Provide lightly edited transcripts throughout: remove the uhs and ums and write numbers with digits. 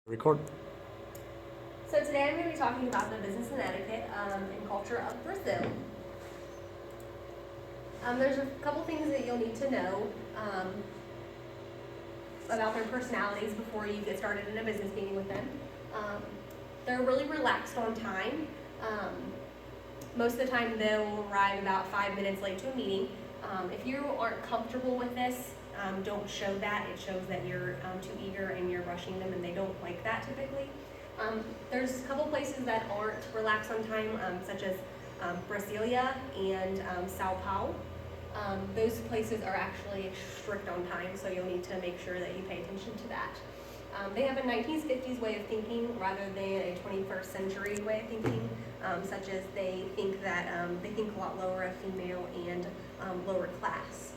Record. So today I'm going to be talking about the business and etiquette and culture of Brazil. There's a couple things that you'll need to know about their personalities before you get started in a business meeting with them. They're really relaxed on time. Most of the time they'll arrive about 5 minutes late to a meeting. If you aren't comfortable with this, don't show that. It shows that you're too eager and you're rushing them, and they don't like that typically. There's a couple places that aren't relaxed on time, such as Brasilia and Sao Paulo. Those places are actually strict on time, so you'll need to make sure that you pay attention to that. They have a 1950s way of thinking rather than a 21st century way of thinking, such as they think a lot lower of female and lower class.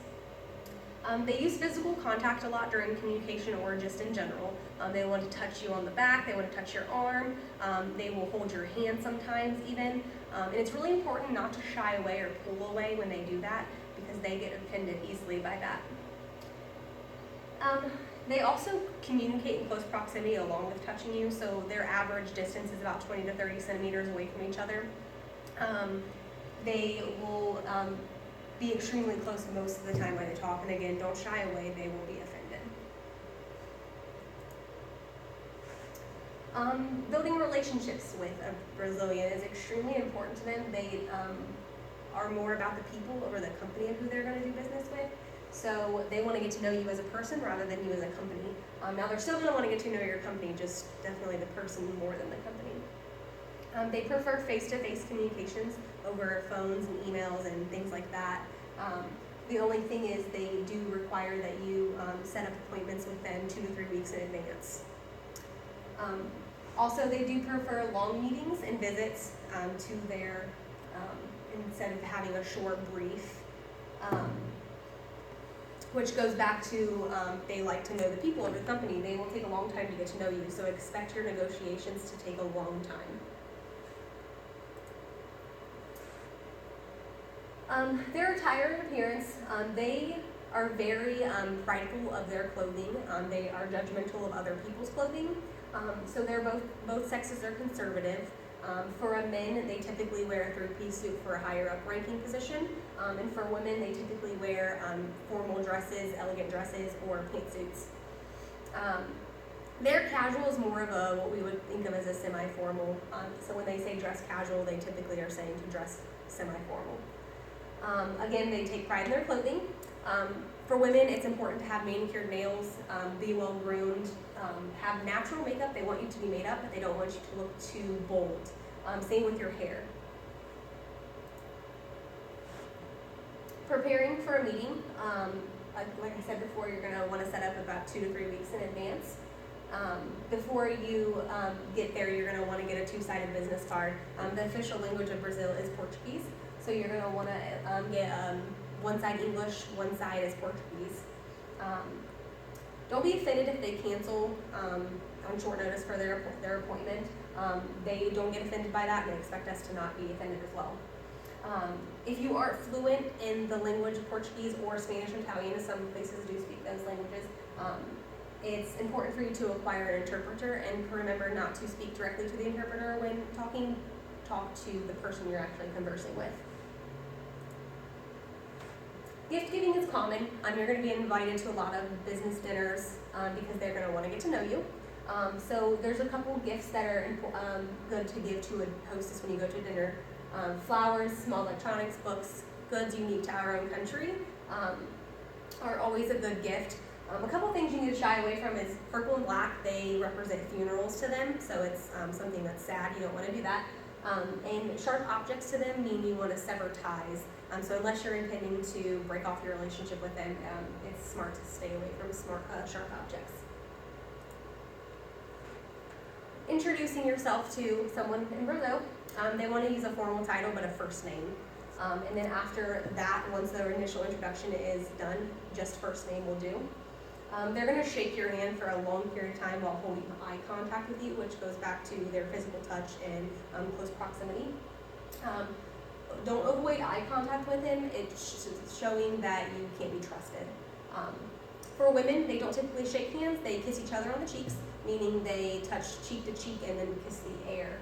They use physical contact a lot during communication or just in general. They want to touch you on the back, they want to touch your arm, they will hold your hand sometimes even. And it's really important not to shy away or pull away when they do that because they get offended easily by that. They also communicate in close proximity along with touching you, so their average distance is about 20 to 30 centimeters away from each other. They will be extremely close most of the time when they talk, and again, don't shy away, they will be offended. Building relationships with a Brazilian is extremely important to them. They are more about the people over the company of who they're going to do business with. So they want to get to know you as a person rather than you as a company. Now they're still going to want to get to know your company, just definitely the person more than the company. They prefer face-to-face communications over phones and emails and things like that. The only thing is they do require that you set up appointments with them 2 to 3 weeks in advance. Also, they do prefer long meetings and visits to their, instead of having a short brief, which goes back to they like to know the people of the company. They will take a long time to get to know you, so expect your negotiations to take a long time. Their attire and appearance, they are very prideful of their clothing. They are judgmental of other people's clothing. So they're both sexes are conservative. For a men, they typically wear a 3-piece suit for a higher up ranking position. And for women, they typically wear formal dresses, elegant dresses, or pantsuits. Their casual is more of what we would think of as a semi-formal. So when they say dress casual, they typically are saying to dress semi-formal. Again, they take pride in their clothing. For women, it's important to have manicured nails, be well-groomed, have natural makeup. They want you to be made up, but they don't want you to look too bold. Same with your hair. Preparing for a meeting, like I said before, you're going to want to set up about 2 to 3 weeks in advance. Before you get there, you're going to want to get a 2-sided business card. The official language of Brazil is Portuguese, so you're going to want to get one side English, one side is Portuguese. Don't be offended if they cancel on short notice for their appointment. They don't get offended by that, and they expect us to not be offended as well. If you aren't fluent in the language of Portuguese or Spanish or Italian, as some places do speak those languages, it's important for you to acquire an interpreter, and remember not to speak directly to the interpreter when talking. Talk to the person you're actually conversing with. Gift giving is common. You're going to be invited to a lot of business dinners because they're going to want to get to know you. So there's a couple gifts that are good to give to a hostess when you go to dinner. Flowers, small electronics, books, goods unique to our own country are always a good gift. A couple things you need to shy away from is purple and black. They represent funerals to them, so it's something that's sad. You don't want to do that. And sharp objects to them mean you want to sever ties. So unless you're intending to break off your relationship with them, it's smart to stay away from sharp objects. Introducing yourself to someone in Brazil, they want to use a formal title but a first name. And then after that, once their initial introduction is done, just first name will do. They're going to shake your hand for a long period of time while holding eye contact with you, which goes back to their physical touch and close proximity. Don't avoid eye contact with him. It's showing that you can't be trusted. For women, they don't typically shake hands. They kiss each other on the cheeks, meaning they touch cheek to cheek and then kiss the air.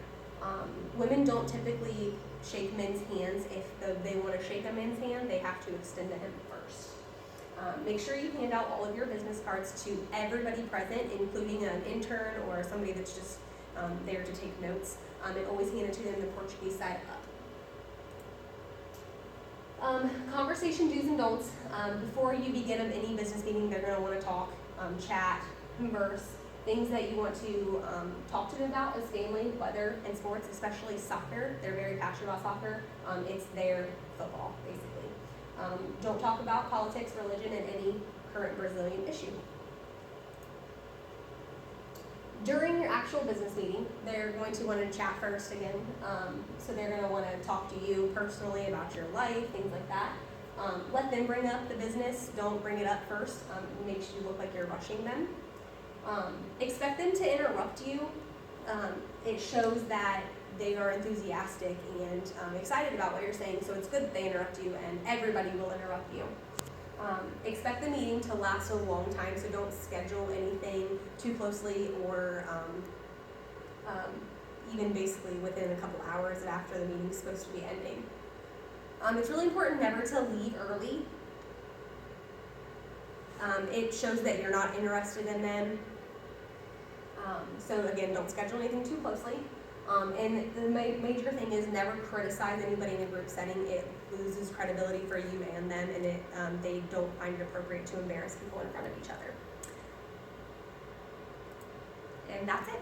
Women don't typically shake men's hands. If they want to shake a man's hand, they have to extend to him first. Make sure you hand out all of your business cards to everybody present, including an intern or somebody that's just there to take notes, and always hand it to them the Portuguese side up. Conversation do's and don'ts. Before you begin any business meeting, they're going to want to talk, chat, converse, things that you want to talk to them about as family, weather, and sports, especially soccer. They're very passionate about soccer. It's their football, basically. Don't talk about politics, religion, and any current Brazilian issue. During your actual business meeting, they're going to want to chat first again. So they're going to want to talk to you personally about your life, things like that. Let them bring up the business. Don't bring it up first. It makes you look like you're rushing them. Expect them to interrupt you. It shows that they are enthusiastic and excited about what you're saying, so it's good that they interrupt you, and everybody will interrupt you. Expect the meeting to last a long time, so don't schedule anything too closely or even basically within a couple hours after the meeting's supposed to be ending. It's really important never to leave early. It shows that you're not interested in them. So again, don't schedule anything too closely. And the major thing is never criticize anybody in a group setting. It loses credibility for you and them, and they don't find it appropriate to embarrass people in front of each other. And that's it.